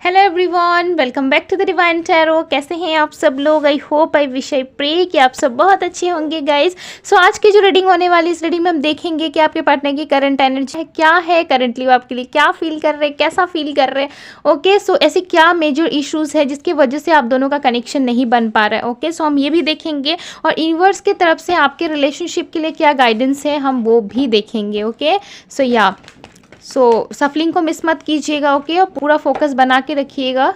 Hello everyone, welcome back to the divine tarot. कैसे हैं आप सब लोग? I hope, I wish, I pray कि आप सब बहुत अच्छे होंगे गाइस। सो आज की जो रीडिंग होने वाली इस रीडिंग में हम देखेंगे कि आपके पार्टनर की करंट एनर्जी है, क्या है करंटली, वो आपके लिए क्या फील कर रहे हैं, कैसा फील कर रहे हैं। ओके, सो ऐसे क्या मेजर इशूज़ है जिसकी वजह से आप दोनों का कनेक्शन नहीं बन पा रहा है। ओके, सो हम ये भी देखेंगे और यूनिवर्स की तरफ से आपके रिलेशनशिप के लिए क्या गाइडेंस है हम वो भी देखेंगे। ओके, सो सफलिंग को मिस मत कीजिएगा। ओके, और पूरा फोकस बना के रखिएगा।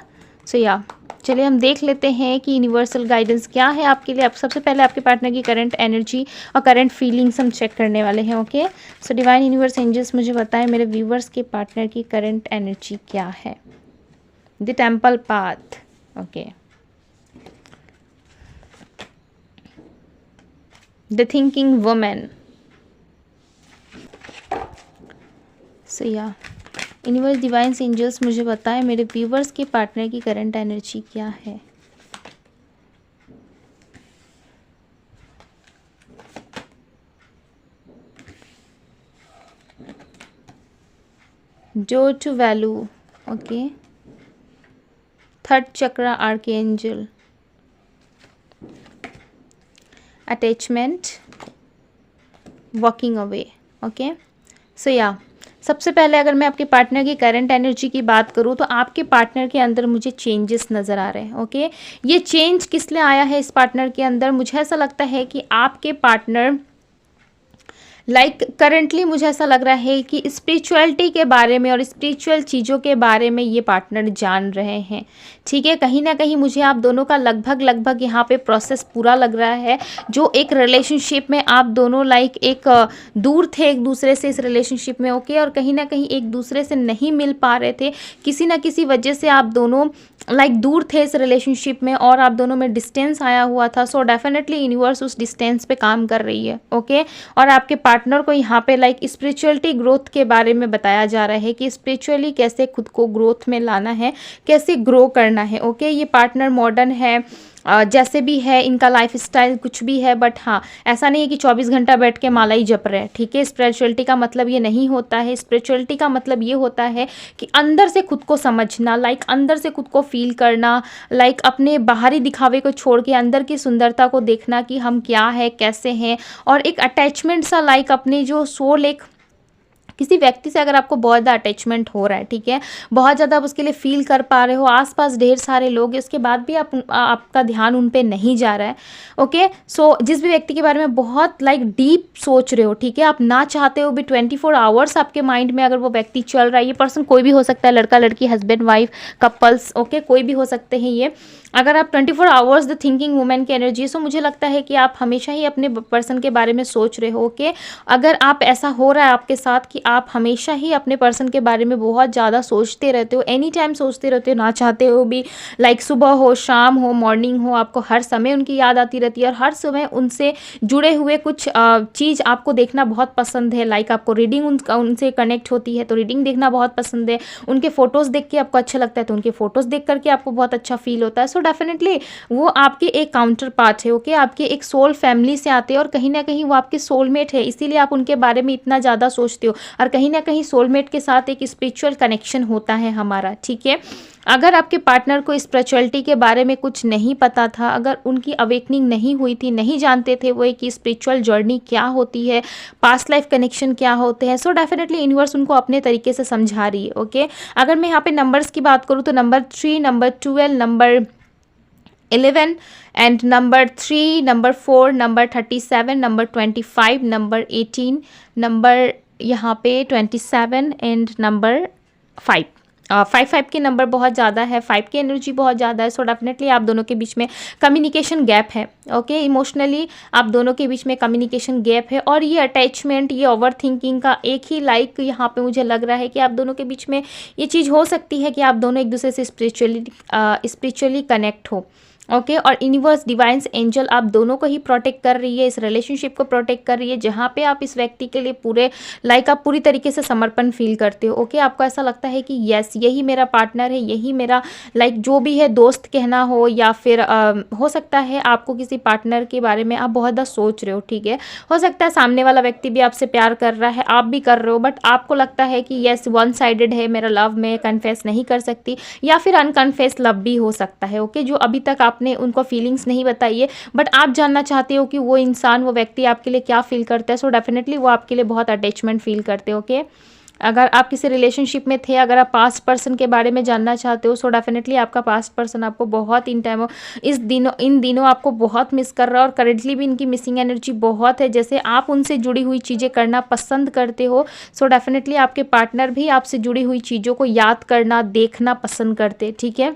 चलिए हम देख लेते हैं कि यूनिवर्सल गाइडेंस क्या है आपके लिए। आप सबसे पहले आपके पार्टनर की करंट एनर्जी और करंट फीलिंग्स हम चेक करने वाले हैं। Okay, so divine universe angels मुझे बताएं मेरे व्यूवर्स के पार्टनर की करंट एनर्जी क्या है। The temple path. Okay, the thinking women. Universe divine angels मुझे बताएं मेरे व्यूवर्स के पार्टनर की करंट एनर्जी क्या है। Door to value. Okay, third chakra archangel, attachment, walking away. Okay, सबसे पहले अगर मैं आपके पार्टनर की करंट एनर्जी की बात करूँ तो आपके पार्टनर के अंदर मुझे चेंजेस नज़र आ रहे हैं। ओके, ये चेंज किस लिए आया है इस पार्टनर के अंदर? मुझे ऐसा लगता है कि आपके पार्टनर करंटली मुझे ऐसा लग रहा है कि स्पिरिचुअलिटी के बारे में और स्पिरिचुअल चीज़ों के बारे में ये पार्टनर जान रहे हैं। ठीक है, कहीं ना कहीं मुझे आप दोनों का लगभग यहाँ पे प्रोसेस पूरा लग रहा है। जो एक रिलेशनशिप में आप दोनों एक दूर थे एक दूसरे से इस रिलेशनशिप में। ओके, और कहीं ना कहीं एक दूसरे से नहीं मिल पा रहे थे, किसी ना किसी वजह से आप दोनों दूर थे इस रिलेशनशिप में और आप दोनों में डिस्टेंस आया हुआ था। सो डेफिनेटली यूनिवर्स उस डिस्टेंस पे काम कर रही है। ओके, और आपके पार्टनर को यहाँ पे स्पिरिचुअलिटी ग्रोथ के बारे में बताया जा रहा है कि स्पिरिचुअली कैसे खुद को ग्रोथ में लाना है, कैसे ग्रो करना है। ओके, ये पार्टनर मॉडर्न है, जैसे भी है इनका लाइफ स्टाइल कुछ भी है, बट हाँ ऐसा नहीं है कि 24 घंटा बैठ के माला ही जप रहे हैं। ठीक है, स्पिरिचुअलिटी का मतलब ये नहीं होता है। स्पिरिचुअलिटी का मतलब ये होता है कि अंदर से खुद को समझना, अंदर से खुद को फील करना, अपने बाहरी दिखावे को छोड़ के अंदर की सुंदरता को देखना कि हम क्या है, कैसे हैं, और एक अटैचमेंट सा अपने जो सोल किसी व्यक्ति से अगर आपको बहुत ज़्यादा अटैचमेंट हो रहा है, ठीक है, बहुत ज़्यादा आप उसके लिए फील कर पा रहे हो, आसपास ढेर सारे लोग हैं, उसके बाद भी आपका ध्यान उन पे नहीं जा रहा है। ओके, सो जिस भी व्यक्ति के बारे में बहुत डीप सोच रहे हो, ठीक है, आप ना चाहते हो भी 24 आवर्स आपके माइंड में अगर वो व्यक्ति चल रहा है, ये पर्सन कोई भी हो सकता है, लड़का लड़की, हस्बैंड वाइफ, कपल्स, ओके, कोई भी हो सकते हैं ये। अगर आप 24 आवर्स द थिंकिंग वुमेन की एनर्जी, सो मुझे लगता है कि आप हमेशा ही अपने पर्सन के बारे में सोच रहे हो। ओके, अगर आप ऐसा हो रहा है आपके साथ कि आप हमेशा ही अपने पर्सन के बारे में बहुत ज़्यादा सोचते रहते हो, एनी टाइम सोचते रहते हो, ना चाहते हो भी, सुबह हो, शाम हो, मॉर्निंग हो, आपको हर समय उनकी याद आती रहती है और हर समय उनसे जुड़े हुए कुछ चीज़ आपको देखना बहुत पसंद है। आपको रीडिंग उनसे कनेक्ट होती है तो रीडिंग देखना बहुत पसंद है, उनके फ़ोटोज़ देख के आपको अच्छा लगता है तो उनके फ़ोटोज़ देख करके आपको बहुत अच्छा फील होता है। सो डेफिनेटली वो आपके एक काउंटर पार्ट है। ओके, आपके एक सोल फैमिली से आते हैं और कहीं ना कहीं वो आपके सोलमेट है, इसीलिए आप उनके बारे में इतना ज़्यादा सोचते हो। और कहीं ना कहीं सोलमेट के साथ एक स्पिरिचुअल कनेक्शन होता है हमारा। ठीक है, अगर आपके पार्टनर को स्पिरिचुअलिटी के बारे में कुछ नहीं पता था, अगर उनकी अवेकनिंग नहीं हुई थी, नहीं जानते थे वो कि स्पिरिचुअल जर्नी क्या होती है, पास्ट लाइफ कनेक्शन क्या होते हैं, सो डेफिनेटली यूनिवर्स उनको अपने तरीके से समझा रही है। ओके, अगर मैं यहाँ पे नंबर्स की बात करूँ तो number 3, number 12, number 11 and number 3, number 4, number 37, number 25, number 18, number यहाँ पे 27 एंड नंबर 5। 5 के नंबर बहुत ज़्यादा है, 5 की एनर्जी बहुत ज़्यादा है। सो डेफिनेटली आप दोनों के बीच में कम्युनिकेशन गैप है। ओके, इमोशनली आप दोनों के बीच में कम्युनिकेशन गैप है और ये अटैचमेंट, ये ओवर थिंकिंग का एक ही यहाँ पे मुझे लग रहा है कि आप दोनों के बीच में ये चीज़ हो सकती है कि आप दोनों एक दूसरे से स्पिरिचुअली कनेक्ट हो। ओके और यूनिवर्स डिवाइन्स एंजल आप दोनों को ही प्रोटेक्ट कर रही है, इस रिलेशनशिप को प्रोटेक्ट कर रही है, जहाँ पे आप इस व्यक्ति के लिए पूरे आप पूरी तरीके से समर्पण फील करते हो। ओके आपको ऐसा लगता है कि यस यही मेरा पार्टनर है, यही मेरा जो भी है दोस्त कहना हो या फिर हो सकता है आपको किसी पार्टनर के बारे में आप बहुत ज़्यादा सोच रहे हो। ठीक है, हो सकता है सामने वाला व्यक्ति भी आपसे प्यार कर रहा है, आप भी कर रहे हो, बट आपको लगता है कि यस वन साइडेड है मेरा लव, मैं कन्फेस नहीं कर सकती, या फिर अनकन्फेस लव भी हो सकता है। ओके जो अभी तक आपने उनको फीलिंग्स नहीं बताई है, बट आप जानना चाहते हो कि वो इंसान, वो व्यक्ति आपके लिए क्या फील करता है। सो डेफिनेटली वो आपके लिए बहुत अटैचमेंट फील करते हो। ओके अगर आप किसी रिलेशनशिप में थे, अगर आप पास्ट पर्सन के बारे में जानना चाहते हो, सो डेफिनेटली आपका पास्ट पर्सन आपको बहुत इन दिनों आपको बहुत मिस कर रहा है, और करेंटली भी इनकी मिसिंग एनर्जी बहुत है। जैसे आप उनसे जुड़ी हुई चीज़ें करना पसंद करते हो, सो डेफिनेटली आपके पार्टनर भी आपसे जुड़ी हुई चीज़ों को याद करना, देखना पसंद करते। ठीक है,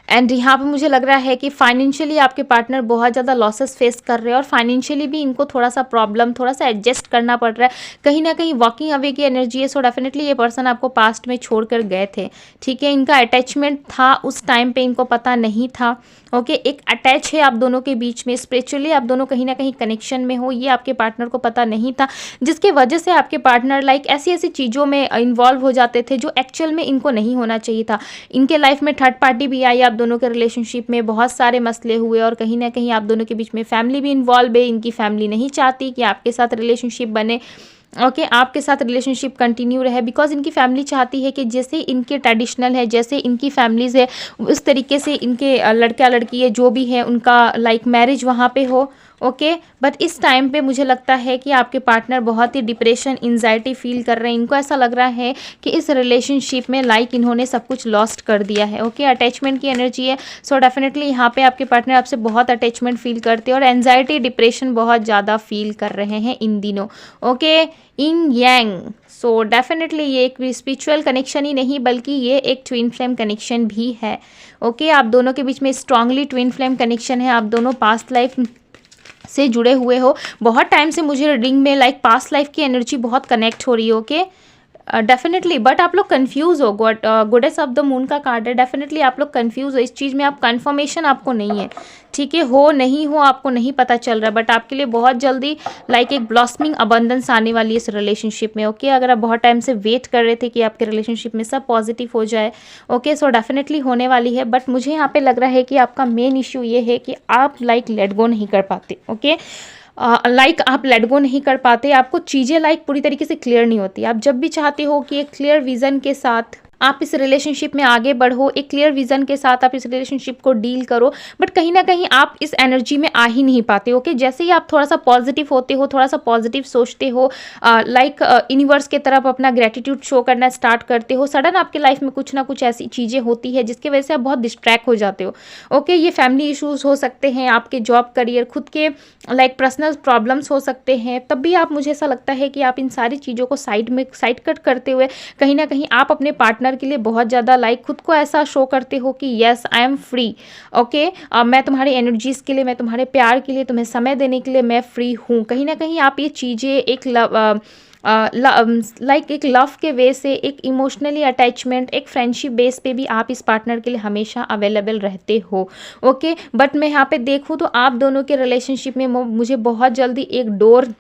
एंड यहाँ पे मुझे लग रहा है कि फाइनेंशियली आपके पार्टनर बहुत ज़्यादा लॉसेस फेस कर रहे हैं, और फाइनेंशियली भी इनको थोड़ा सा प्रॉब्लम, थोड़ा सा एडजस्ट करना पड़ रहा है, कहीं ना कहीं वॉकिंग अवे की एनर्जी है। सो डेफिनेटली ये पर्सन आपको पास्ट में छोड़कर गए थे। ठीक है, इनका अटैचमेंट था उस टाइम पे, इनको पता नहीं था। ओके एक अटैच है आप दोनों के बीच में, स्पिरिचुअली आप दोनों कहीं ना कहीं कनेक्शन में हो, ये आपके पार्टनर को पता नहीं था, जिसके वजह से आपके पार्टनर ऐसी ऐसी चीज़ों में इन्वॉल्व हो जाते थे जो एक्चुअल में इनको नहीं होना चाहिए था। इनके लाइफ में थर्ड पार्टी भी आई, आप दोनों के रिलेशनशिप में बहुत सारे मसले हुए, और कहीं ना कहीं आप दोनों के बीच में फैमिली भी इन्वॉल्व है। इनकी फैमिली नहीं चाहती कि आपके साथ रिलेशनशिप बने। ओके आपके साथ रिलेशनशिप कंटिन्यू रहे, बिकॉज इनकी फैमिली चाहती है कि जैसे इनके ट्रेडिशनल है, जैसे इनकी फैमिलीज़ है, उस तरीके से इनके लड़का लड़की है जो भी है उनका मैरिज वहाँ पे हो। ओके बट इस टाइम पे मुझे लगता है कि आपके पार्टनर बहुत ही डिप्रेशन, एंजाइटी फील कर रहे हैं। इनको ऐसा लग रहा है कि इस रिलेशनशिप में इन्होंने सब कुछ लॉस्ट कर दिया है। ओके अटैचमेंट की एनर्जी है, सो डेफिनेटली यहाँ पे आपके पार्टनर आपसे बहुत अटैचमेंट फील करते हैं, और एंजाइटी डिप्रेशन बहुत ज़्यादा फील कर रहे हैं इन दिनों। Okay in Yang, so definitely ये एक स्पिरिचुअल कनेक्शन ही नहीं बल्कि ये एक ट्विन फ्लेम कनेक्शन भी है। ओके आप दोनों के बीच में स्ट्रांगली ट्विन फ्लेम कनेक्शन है, आप दोनों पास्ट लाइफ से जुड़े हुए हो। बहुत टाइम से मुझे रीडिंग में पास्ट लाइफ की एनर्जी बहुत कनेक्ट हो रही है। ओके डेफिनेटली बट आप लोग कंफ्यूज हो, गोडेस ऑफ द मून का कार्ड है, डेफिनेटली आप लोग कंफ्यूज हो इस चीज़ में, आप कंफर्मेशन आपको नहीं है। ठीक है, हो नहीं हो आपको नहीं पता चल रहा, बट आपके लिए बहुत जल्दी एक ब्लॉसमिंग अबंडेंस आने वाली है इस रिलेशनशिप में। ओके अगर आप बहुत टाइम से वेट कर रहे थे कि आपके रिलेशनशिप में सब पॉजिटिव हो जाए, ओके सो डेफिनेटली होने वाली है। बट मुझे यहाँ पे लग रहा है कि आपका मेन इश्यू ये है कि आप लेट गो नहीं कर पाते। ओके आप लेट गो नहीं कर पाते, आपको चीज़ें पूरी तरीके से क्लियर नहीं होती। आप जब भी चाहते हो कि एक क्लियर विजन के साथ आप इस रिलेशनशिप में आगे बढ़ो, एक क्लियर विजन के साथ आप इस रिलेशनशिप को डील करो, बट कहीं ना कहीं आप इस एनर्जी में आ ही नहीं पाते। ओके जैसे ही आप थोड़ा सा पॉजिटिव होते हो, थोड़ा सा पॉजिटिव सोचते हो, यूनिवर्स के तरफ अपना ग्रेटिट्यूड शो करना स्टार्ट करते हो, सडन आपके लाइफ में कुछ ना कुछ ऐसी चीज़ें होती है जिसकी वजह से आप बहुत डिस्ट्रैक्ट हो जाते हो। ओके ये फैमिली इशूज़ हो सकते हैं, आपके जॉब करियर, खुद के पर्सनल प्रॉब्लम्स हो सकते हैं, तब भी आप, मुझे ऐसा लगता है कि आप इन सारी चीज़ों को साइड कट करते हुए कहीं ना कहीं आप अपने पार्टनर के लिए बहुत ज़्यादा खुद को ऐसा शो करते हो कि yes I am free. Okay मैं तुम्हारी एनर्जीज के लिए, मैं तुम्हारे प्यार के लिए, तुम्हें समय देने के लिए मैं फ्री हूँ। कहीं ना कहीं आप ये चीज़ें एक एक लव के वे से, एक इमोशनली अटैचमेंट, एक फ्रेंडशिप बेस पे भी आप इस पार्टनर के लिए हमेशा अवेलेबल रहते हो। ओके बट मैं यहाँ पे देखूँ तो आप दोनों के रिलेशनशिप में मुझे बहुत जल्दी एक डोर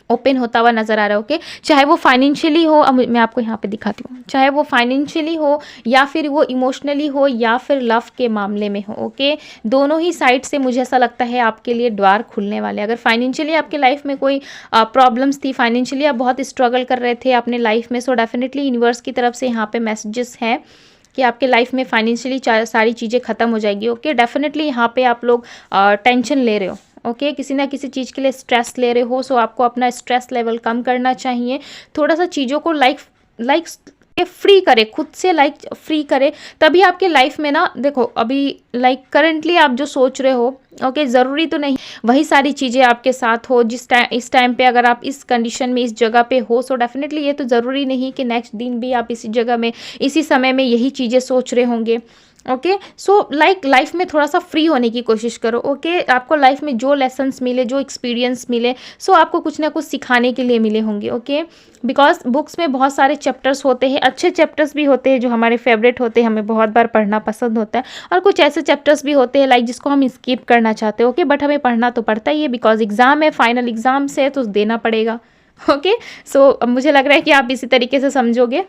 ओपन होता हुआ नज़र आ रहा है। ओके चाहे वो फाइनेंशियली हो, अब मैं आपको यहाँ पे दिखाती हूँ, चाहे वो फाइनेंशियली हो या फिर वो इमोशनली हो या फिर लव के मामले में हो। ओके दोनों ही साइड से मुझे ऐसा लगता है आपके लिए द्वार खुलने वाले। अगर फाइनेंशियली आपके लाइफ में कोई प्रॉब्लम्स थी, फाइनेंशियली आप बहुत स्ट्रगल कर रहे थे अपने लाइफ में, सो डेफिनेटली यूनिवर्स की तरफ से यहाँ पे मैसेजेस हैं कि आपके लाइफ में फाइनेंशियली सारी चीज़ें ख़त्म हो जाएगी। ओके डेफिनेटली यहाँ पे आप लोग टेंशन ले रहे हो। ओके किसी ना किसी चीज़ के लिए स्ट्रेस ले रहे हो, सो आपको अपना स्ट्रेस लेवल कम करना चाहिए। थोड़ा सा चीज़ों को फ्री करे, खुद से फ्री करे, तभी आपके लाइफ में ना, देखो अभी करंटली आप जो सोच रहे हो, ओके ज़रूरी तो नहीं वही सारी चीज़ें आपके साथ हो इस टाइम पे अगर आप इस कंडीशन में, इस जगह पे हो, सो डेफिनेटली ये तो ज़रूरी नहीं कि नेक्स्ट दिन भी आप इसी जगह में, इसी समय में यही चीज़ें सोच रहे होंगे। ओके। सो लाइक लाइफ में थोड़ा सा फ्री होने की कोशिश करो। ओके, आपको लाइफ में जो लेसन्स मिले, जो एक्सपीरियंस मिले, सो आपको कुछ ना कुछ सिखाने के लिए मिले होंगे। ओके, बिकॉज बुक्स में बहुत सारे चैप्टर्स होते हैं, अच्छे चैप्टर्स भी होते हैं जो हमारे फेवरेट होते हैं, हमें बहुत बार पढ़ना पसंद होता है, और कुछ ऐसे चैप्टर्स भी होते हैं लाइक जिसको हम स्किप करना चाहते हैं। ओके, बट हमें पढ़ना तो पड़ता ही है, बिकॉज एग्जाम है, फाइनल एग्जाम से तो देना पड़ेगा। ओके, सो मुझे लग रहा है कि आप इसी तरीके से समझोगे।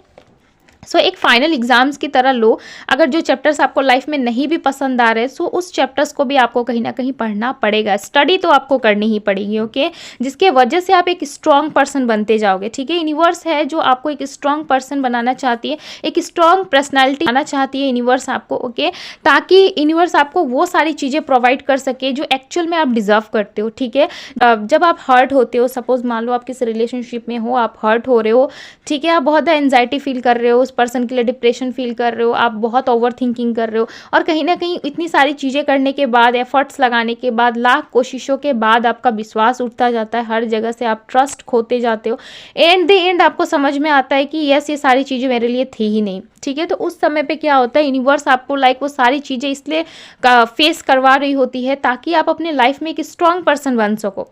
सो एक फाइनल एग्जाम्स की तरह लो। अगर जो चैप्टर्स आपको लाइफ में नहीं भी पसंद आ रहे, सो उस चैप्टर्स को भी आपको कहीं ना कहीं पढ़ना पड़ेगा, स्टडी तो आपको करनी ही पड़ेगी। ओके, जिसके वजह से आप एक स्ट्रॉन्ग पर्सन बनते जाओगे। ठीक है, यूनिवर्स है जो आपको एक स्ट्रॉन्ग पर्सन बनाना चाहती है, एक स्ट्रॉन्ग पर्सनैलिटी बनाना चाहती है यूनिवर्स आपको। ओके, ताकि यूनिवर्स आपको वो सारी चीज़ें प्रोवाइड कर सके जो एक्चुअल में आप डिजर्व करते हो। ठीक है, जब आप हर्ट होते हो, सपोज मान लो आप किस रिलेशनशिप में हो, आप हर्ट हो रहे हो, ठीक है, आप बहुत एंजाइटी फील कर रहे हो, उस पर्सन के लिए डिप्रेशन फील कर रहे हो, आप बहुत ओवर थिंकिंग कर रहे हो, और कहीं ना कहीं इतनी सारी चीज़ें करने के बाद, एफर्ट्स लगाने के बाद, लाख कोशिशों के बाद आपका विश्वास उठता जाता है, हर जगह से आप ट्रस्ट खोते जाते हो। एंड द एंड आपको समझ में आता है कि यस, ये सारी चीज़ें मेरे लिए थी ही नहीं। ठीक है, तो उस समय पे क्या होता है, यूनिवर्स आपको लाइक वो सारी चीज़ें इसलिए फेस करवा रही होती है ताकि आप अपने लाइफ में एक स्ट्रॉन्ग पर्सन बन सको।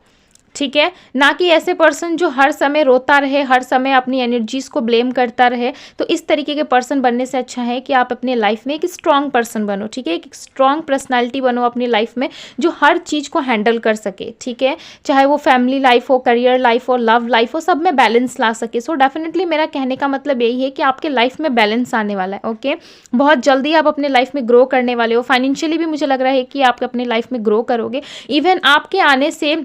ठीक है, ना कि ऐसे पर्सन जो हर समय रोता रहे, हर समय अपनी एनर्जीज को ब्लेम करता रहे। तो इस तरीके के पर्सन बनने से अच्छा है कि आप अपने लाइफ में एक स्ट्रॉन्ग पर्सन बनो। ठीक है, एक स्ट्रॉन्ग पर्सनालिटी बनो अपनी लाइफ में जो हर चीज़ को हैंडल कर सके। ठीक है, चाहे वो फैमिली लाइफ हो, करियर लाइफ हो, लव लाइफ हो, सब में बैलेंस ला सके। सो डेफिनेटली मेरा कहने का मतलब यही है कि आपके लाइफ में बैलेंस आने वाला है। ओके, बहुत जल्दी आप अपने लाइफ में ग्रो करने वाले हो। फाइनेंशियली भी मुझे लग रहा है कि आप अपने लाइफ में ग्रो करोगे। इवन आपके आने से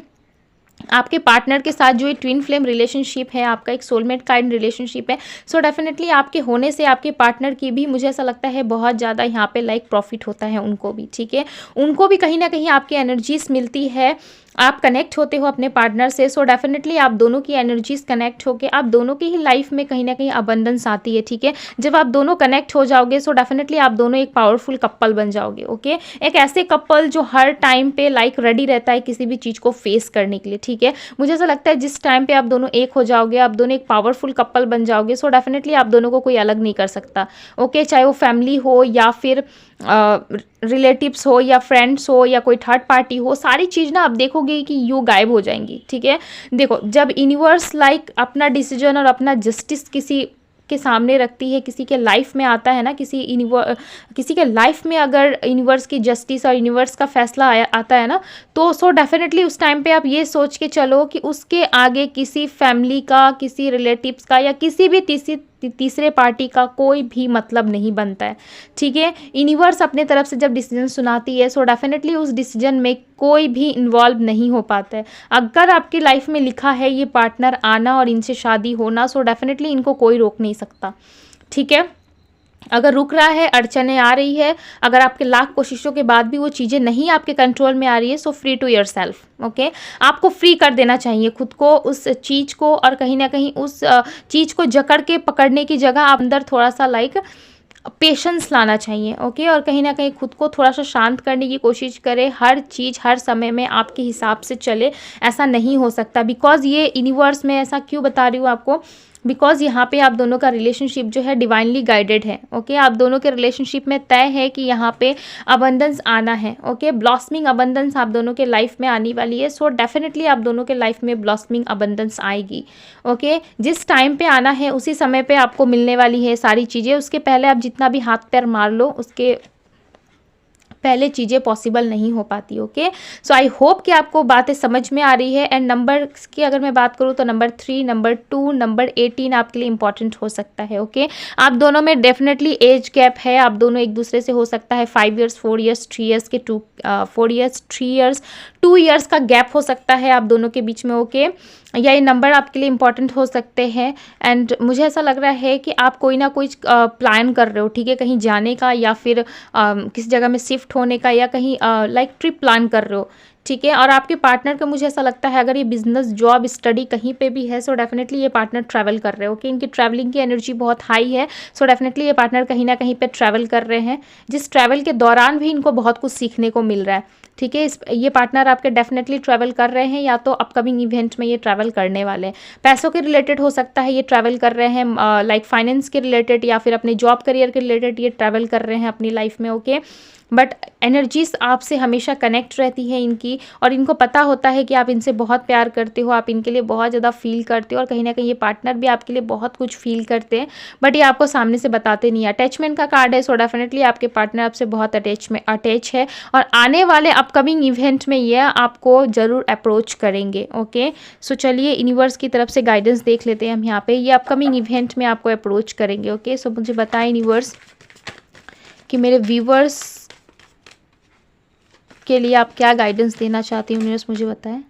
आपके पार्टनर के साथ जो ये ट्विन फ्लेम रिलेशनशिप है, आपका एक सोलमेट काइंड रिलेशनशिप है, सो डेफिनेटली आपके होने से आपके पार्टनर की भी मुझे ऐसा लगता है बहुत ज़्यादा यहाँ पे लाइक प्रॉफिट होता है उनको भी। ठीक है, उनको भी कहीं ना कहीं आपकी एनर्जीज मिलती है, आप कनेक्ट होते हो अपने पार्टनर से। सो डेफिनेटली आप दोनों की एनर्जीज कनेक्ट होके आप दोनों की ही लाइफ में कहीं ना कहीं अबंडेंस आती है। ठीक है, जब आप दोनों कनेक्ट हो जाओगे, सो डेफिनेटली आप दोनों एक पावरफुल कपल बन जाओगे। ओके, एक ऐसे कपल जो हर टाइम पे लाइक रेडी रहता है किसी भी चीज़ को फेस करने के लिए। ठीक है, मुझे ऐसा लगता है जिस टाइम पे आप दोनों एक हो जाओगे, आप दोनों एक पावरफुल कपल बन जाओगे, सो डेफिनेटली आप दोनों को कोई अलग नहीं कर सकता। ओके, चाहे वो फैमिली हो या फिर रिलेटिव्स हो या फ्रेंड्स हो या कोई थर्ड पार्टी हो, सारी चीज़ ना आप देखोगे कि यूँ गायब हो जाएंगी। ठीक है, देखो जब यूनिवर्स लाइक अपना डिसीजन और अपना जस्टिस किसी के सामने रखती है, किसी के लाइफ में आता है ना, किसी के लाइफ में अगर यूनिवर्स की जस्टिस और यूनिवर्स का फैसला आता है ना, तो सो डेफिनेटली उस टाइम पे आप ये सोच के चलो कि उसके आगे किसी फैमिली का, किसी रिलेटिव्स का या किसी भी तीसरे पार्टी का कोई भी मतलब नहीं बनता है। ठीक है, यूनिवर्स अपने तरफ से जब डिसीजन सुनाती है, सो डेफिनेटली उस डिसीजन में कोई भी इन्वॉल्व नहीं हो पाता है। अगर आपकी लाइफ में लिखा है ये पार्टनर आना और इनसे शादी होना, सो डेफिनेटली इनको कोई रोक नहीं सकता। ठीक है, अगर रुक रहा है, अड़चने आ रही है, अगर आपके लाख कोशिशों के बाद भी वो चीज़ें नहीं आपके कंट्रोल में आ रही है, so free to yourself. Okay, आपको फ्री कर देना चाहिए खुद को उस चीज़ को, और कहीं ना कहीं उस चीज़ को जकड़ के पकड़ने की जगह आप अंदर थोड़ा सा लाइक पेशेंस लाना चाहिए। ओके, और कहीं ना कहीं खुद को थोड़ा सा शांत करने की कोशिश करें। हर चीज़ हर समय में आपके हिसाब से चले, ऐसा नहीं हो सकता। बिकॉज ये यूनिवर्स में ऐसा क्यों बता रही हूँ आपको, बिकॉज यहाँ पे आप दोनों का रिलेशनशिप जो है डिवाइनली गाइडेड है। ओके, आप दोनों के रिलेशनशिप में तय है कि यहाँ पे अबंडेंस आना है। ओके, ब्लॉसमिंग अबंडेंस आप दोनों के लाइफ में आने वाली है। सो डेफिनेटली आप दोनों के लाइफ में ब्लॉसमिंग अबंडेंस आएगी। ओके, जिस टाइम पे आना है उसी समय पे आपको मिलने वाली है सारी चीज़ें। उसके पहले आप जितना भी हाथ पैर मार लो, उसके पहले चीज़ें पॉसिबल नहीं हो पाती। ओके, सो आई होप कि आपको बातें समझ में आ रही है। एंड नंबर की अगर मैं बात करूँ तो नंबर 3, नंबर 2, नंबर 18 आपके लिए इंपॉर्टेंट हो सकता है। ओके, आप दोनों में डेफिनेटली एज गैप है, आप दोनों एक दूसरे से हो सकता है 5 ईयर्स 4 ईयर्स 3 ईयर्स के 4 ईयर्स 3 ईयर्स 2 ईयर्स का गैप हो सकता है आप दोनों के बीच में। ओके, या ये नंबर आपके लिए इंपॉर्टेंट हो सकते हैं। एंड मुझे ऐसा लग रहा है कि आप कोई ना कोई प्लान कर रहे हो। ठीक है, कहीं जाने का या फिर किसी जगह में शिफ्ट होने का, या कहीं लाइक ट्रिप प्लान कर रहे हो। ठीक है। और आपके पार्टनर का मुझे ऐसा लगता है अगर ये बिजनेस, जॉब, स्टडी कहीं पे भी है, सो डेफिनेटली ये पार्टनर ट्रैवल कर रहे हो। ओके, इनकी ट्रैवलिंग की एनर्जी बहुत हाई है। सो डेफिनेटली ये पार्टनर कहीं ना कहीं पे ट्रैवल कर रहे हैं, जिस ट्रैवल के दौरान भी इनको बहुत कुछ सीखने को मिल रहा है। ठीक है, ये पार्टनर आपके डेफिनेटली ट्रैवल कर रहे हैं, या तो अपकमिंग इवेंट में ये ट्रैवल करने वाले हैं। पैसों के रिलेटेड हो सकता है ये ट्रैवल कर रहे हैं, लाइक फाइनेंस के रिलेटेड या फिर अपने जॉब करियर के रिलेटेड ये ट्रैवल कर रहे हैं अपनी लाइफ में। ओके, बट एनर्जीज आपसे हमेशा कनेक्ट रहती है इनकी, और इनको पता होता है कि आप इनसे बहुत प्यार करते हो, आप इनके लिए बहुत ज़्यादा फील करते हो, और कहीं ना कहीं ये पार्टनर भी आपके लिए बहुत कुछ फील करते हैं, बट ये आपको सामने से बताते नहीं। अटैचमेंट का कार्ड है, सो डेफिनेटली आपके पार्टनर आपसे बहुत अटैच है, और आने वाले अपकमिंग इवेंट में ये आपको ज़रूर अप्रोच करेंगे। ओके, सो चलिए यूनिवर्स की तरफ से गाइडेंस देख लेते हैं हम यहाँ पे। ये अपकमिंग इवेंट में आपको अप्रोच करेंगे। ओके, सो मुझे बताएं यूनिवर्स कि मेरे व्यूवर्स के लिए आप क्या गाइडेंस देना चाहती हैं। यूनिवर्स मुझे बताएं।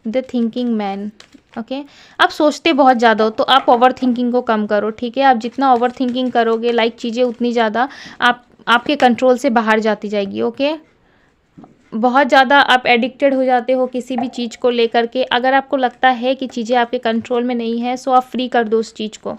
The thinking man. ओके, आप सोचते बहुत ज़्यादा हो, तो आप ओवर थिंकिंग को कम करो। ठीक है, आप जितना ओवर थिंकिंग करोगे लाइक चीज़ें उतनी ज़्यादा आपके कंट्रोल से बाहर जाती जाएगी। ओके, बहुत ज़्यादा आप एडिक्टेड हो जाते हो किसी भी चीज़ को लेकर के। अगर आपको लगता है कि चीज़ें आपके कंट्रोल में नहीं है, सो आप फ्री कर दो उस चीज़ को।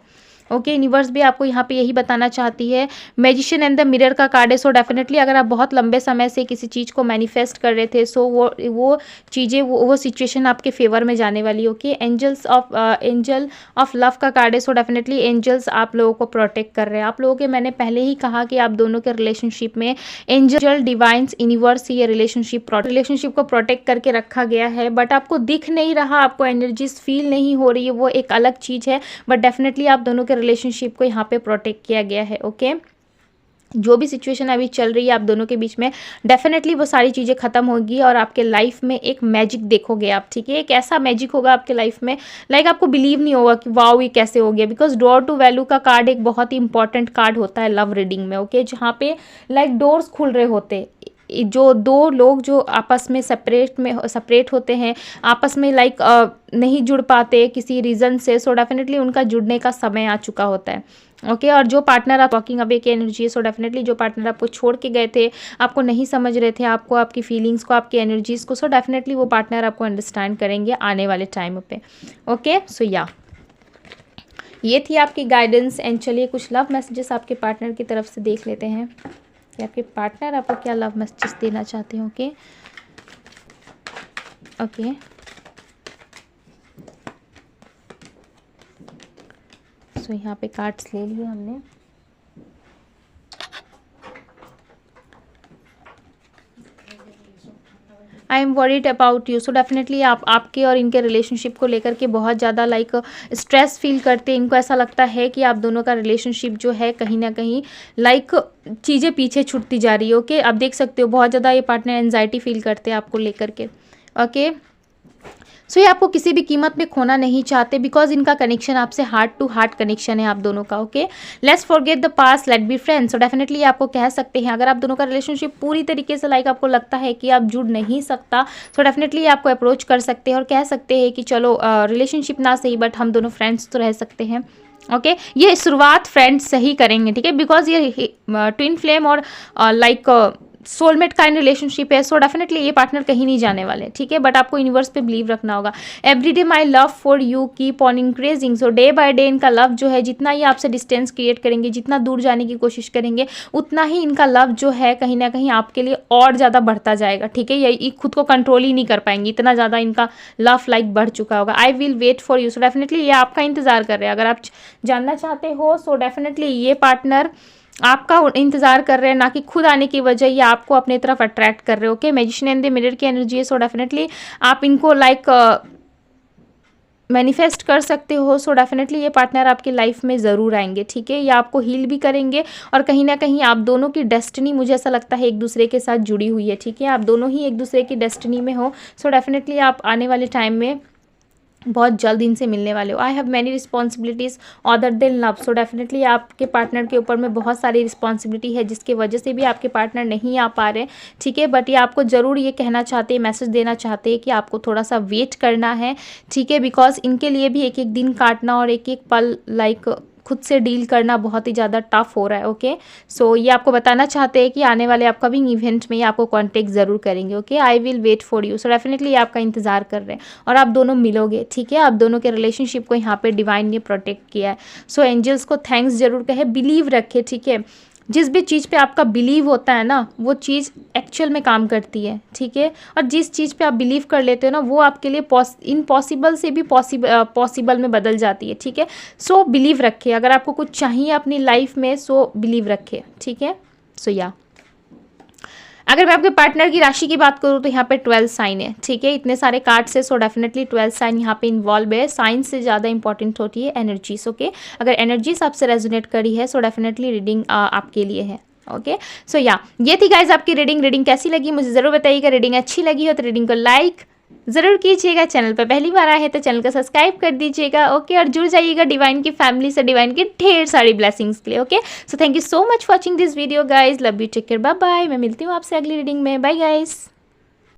ओके, यूनिवर्स भी आपको यहाँ पे यही बताना चाहती है। मैजिशियन एंड द मिरर का कार्ड है, सो डेफिनेटली अगर आप बहुत लंबे समय से किसी चीज़ को मैनिफेस्ट कर रहे थे, सो वो चीज़ें वो सिचुएशन आपके फेवर में जाने वाली। ओके, एंजल ऑफ लव का कार्ड है, सो डेफिनेटली एंजल्स आप लोगों को प्रोटेक्ट कर रहे हैं। आप लोगों के, मैंने पहले ही कहा कि आप दोनों के रिलेशनशिप में एंजल, डिवाइन्स, यूनिवर्स ये रिलेशनशिप को प्रोटेक्ट करके रखा गया है, बट आपको दिख नहीं रहा, आपको एनर्जीज फील नहीं हो रही है, वो एक अलग चीज़ है, बट डेफिनेटली आप दोनों के रिलेशनशिप को यहाँ पे प्रोटेक्ट किया गया है। ओके, जो भी सिचुएशन अभी चल रही है आप दोनों के बीच में, डेफिनेटली वो सारी चीज़ें खत्म होगी, और आपके लाइफ में एक मैजिक देखोगे आप। ठीक है, एक ऐसा मैजिक होगा आपके लाइफ में, लाइक आपको बिलीव नहीं होगा कि वाओ ये कैसे हो गया, बिकॉज डोर टू वैल्यू का कार्ड एक बहुत ही इंपॉर्टेंट कार्ड होता है लव रीडिंग में। ओके, जहाँ पे लाइक डोर्स खुल रहे होते, जो दो लोग जो आपस में सेपरेट होते हैं, आपस में लाइक नहीं जुड़ पाते किसी रीज़न से, सो डेफिनेटली उनका जुड़ने का समय आ चुका होता है। ओके, और जो पार्टनर आप वॉकिंग अवे की एनर्जी है, सो डेफिनेटली जो पार्टनर आपको छोड़ के गए थे, आपको नहीं समझ रहे थे, आपको आपकी फीलिंग्स को, आपकी एनर्जीज को, सो डेफिनेटली वो पार्टनर आपको अंडरस्टैंड करेंगे आने वाले टाइम पे। ओके, सो या ये थी आपकी गाइडेंस। एंड चलिए कुछ लव मैसेजेस आपके पार्टनर की तरफ से देख लेते हैं कि आपके पार्टनर आपको क्या लव मैसेजेस देना चाहते हैं। ओके ओके, सो यहाँ पे कार्ड्स ले लिए हमने। I am worried about you, so definitely आप आपके और इनके रिलेशनशिप को लेकर के बहुत ज़्यादा लाइक स्ट्रेस फील करते हैं। इनको ऐसा लगता है कि आप दोनों का रिलेशनशिप जो है कहीं ना कहीं लाइक चीज़ें पीछे छूटती जा रही है। ओके, आप देख सकते हो बहुत ज़्यादा ये पार्टनर एंजाइटी फील करते हैं आपको लेकर के। ओके, सो ये आपको किसी भी कीमत में खोना नहीं चाहते, बिकॉज इनका कनेक्शन आपसे हार्ट टू हार्ट कनेक्शन है आप दोनों का। Okay, let's forget the past, let be friends. So definitely आपको कह सकते हैं, अगर आप दोनों का रिलेशनशिप पूरी तरीके से लाइक आपको लगता है कि आप जुड़ नहीं सकता, सो डेफिनेटली आपको अप्रोच कर सकते हैं और कह सकते हैं कि चलो रिलेशनशिप ना सही, बट हम दोनों फ्रेंड्स तो रह सकते हैं। ओके, ये शुरुआत फ्रेंड्स से ही करेंगे। ठीक है, बिकॉज ये ट्विन फ्लेम और लाइक सोलमेट काइंड रिलेशनशिप है, सो डेफिनेटली ये पार्टनर कहीं नहीं जाने वाले। ठीक है, बट आपको यूनिवर्स पे बिलीव रखना होगा। Everyday my love for you keep on increasing, so day by day इनका लव जो है, जितना ही आपसे डिस्टेंस क्रिएट करेंगे, जितना दूर जाने की कोशिश करेंगे, उतना ही इनका लव जो है कहीं ना कहीं आपके लिए और ज़्यादा बढ़ता जाएगा। ठीक है, ये खुद को कंट्रोल ही नहीं कर पाएंगे, इतना ज़्यादा इनका लव लाइक बढ़ चुका होगा। I will wait for you, so definitely ये आपका इंतजार कर रहे हैं। अगर आप जानना चाहते हो, सो डेफिनेटली ये पार्टनर आपका इंतजार कर रहे हैं, ना कि खुद आने की वजह ये आपको अपने तरफ अट्रैक्ट कर रहे हो। Okay, magician and the mirror की एनर्जी है, सो डेफिनेटली आप इनको लाइक मैनिफेस्ट कर सकते हो। सो डेफिनेटली ये पार्टनर आपकी लाइफ में ज़रूर आएंगे। ठीक है, ये आपको हील भी करेंगे, और कहीं ना कहीं आप दोनों की डेस्टिनी मुझे ऐसा लगता है एक दूसरे के साथ जुड़ी हुई है। ठीक है, आप दोनों ही एक दूसरे की डेस्टिनी में हो, सो डेफिनेटली आप आने वाले टाइम में बहुत जल्द इनसे मिलने वाले हो। I have many responsibilities other than love, so definitely आपके पार्टनर के ऊपर में बहुत सारी रिस्पॉन्सिबिलिटी है, जिसकी वजह से भी आपके पार्टनर नहीं आ पा रहे। ठीक है, बट ये आपको ज़रूर ये कहना चाहते हैं, मैसेज देना चाहते हैं कि आपको थोड़ा सा वेट करना है। ठीक है, बिकॉज इनके लिए भी एक एक दिन काटना और एक एक पल लाइक खुद से डील करना बहुत ही ज़्यादा टफ हो रहा है। ओके, सो ये आपको बताना चाहते हैं कि आने वाले अपकमिंग इवेंट में ये आपको कॉन्टेक्ट ज़रूर करेंगे। Okay, I will wait for you. So definitely ये आपका इंतजार कर रहे हैं और आप दोनों मिलोगे। ठीक है, आप दोनों के रिलेशनशिप को यहाँ पे डिवाइन ने प्रोटेक्ट किया है। सो एंजल्स को थैंक्स जरूर कहे, बिलीव रखे। ठीक है, जिस भी चीज़ पे आपका बिलीव होता है ना, वो चीज़ एक्चुअल में काम करती है। ठीक है, और जिस चीज़ पे आप बिलीव कर लेते हो ना, वो आपके लिए इम्पॉसिबल से भी पॉसिबल में बदल जाती है। ठीक है, सो बिलीव रखे। अगर आपको कुछ चाहिए अपनी लाइफ में, सो बिलीव रखे। ठीक है, सो या अगर मैं आपके पार्टनर की राशि की बात करूँ तो यहाँ पे 12 साइन है। ठीक है, इतने सारे कार्ड्स है, सो डेफिनेटली 12 साइन यहाँ पे इन्वॉल्व है। साइन से ज़्यादा इंपॉर्टेंट होती है एनर्जीज। ओके, अगर एनर्जीज आपसे रेजोनेट करी है, सो डेफिनेटली रीडिंग आपके लिए है। ओके, सो या ये थी गाइज आपकी रीडिंग कैसी लगी मुझे ज़रूर बताइएगा। रीडिंग अच्छी लगी हो तो रीडिंग को लाइक ज़रूर कीजिएगा। चैनल पर पहली बार आए हैं तो चैनल को सब्सक्राइब कर दीजिएगा। ओके, और जुड़ जाइएगा डिवाइन की फैमिली से, डिवाइन की ढेर सारी ब्लेसिंग्स के लिए। Okay, so thank you so much watching this video guys, love you, take care, bye bye. मैं मिलती हूँ आपसे अगली रीडिंग में। Bye guys.